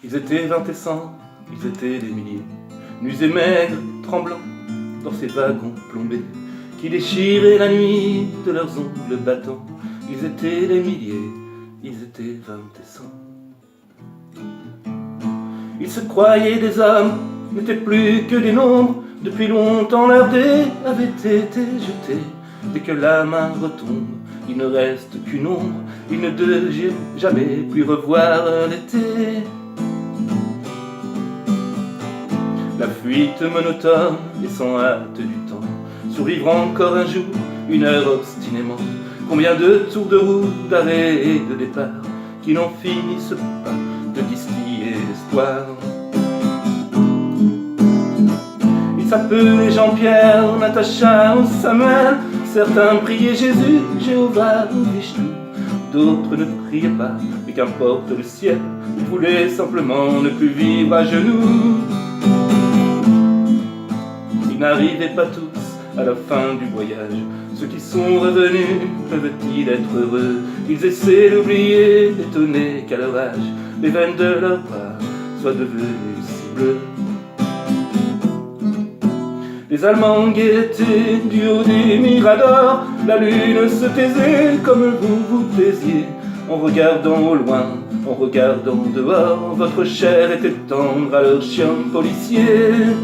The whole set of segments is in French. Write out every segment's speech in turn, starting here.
Ils étaient 20 et 100, ils étaient des milliers, nus et maigres, tremblants, dans ces wagons plombés, qui déchiraient la nuit de leurs ongles battants. Ils étaient des milliers, ils étaient 20 et 100. Ils se croyaient des hommes, n'étaient plus que des nombres. Depuis longtemps leur dé avait été jeté. Dès que la main retombe, il ne reste qu'une ombre. Ils ne devaient jamais plus revoir l'été. La fuite monotone et sans hâte du temps, survivre encore un jour, une heure obstinément. Combien de tours de roue, d'arrêt et de départ, qui n'en finissent pas de distiller l'espoir. Ils s'appelaient Jean-Pierre, Natacha ou Samuel. Certains priaient Jésus, Jéhovah ou Vishnu. D'autres ne priaient pas, mais qu'importe le ciel, ils voulaient simplement ne plus vivre à genoux. Ils n'arrivaient pas tous à la fin du voyage. Ceux qui sont revenus peuvent-ils être heureux? Ils essaient d'oublier, étonnés qu'à leur âge, les veines de leurs bras soient devenues si bleues. Les Allemands guettaient du haut des miradors. La lune se taisait comme vous vous taisiez, en regardant au loin, en regardant dehors. Votre chair était tendre à leurs chiens policiers.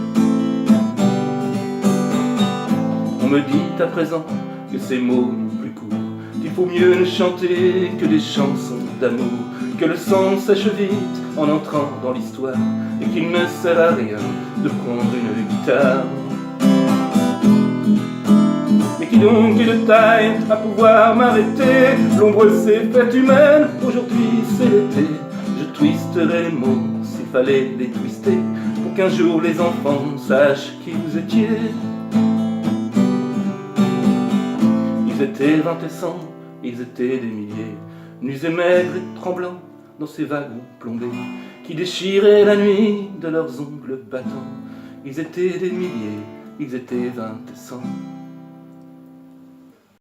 On me dit à présent que ces mots n'ont plus cours, qu'il faut mieux ne chanter que des chansons d'amour, que le sang sèche vite en entrant dans l'histoire, et qu'il ne sert à rien de prendre une guitare. Mais qui donc est de taille à pouvoir m'arrêter? L'ombre s'est faite humaine, aujourd'hui c'est l'été. Je twisterai les mots s'il fallait les twister, pour qu'un jour les enfants sachent qui vous étiez. Ils étaient 20 et 100, ils étaient des milliers, nus et maigres et tremblants, dans ces wagons plombés, qui déchiraient la nuit de leurs ongles battants. Ils étaient des milliers, ils étaient 20 et 100.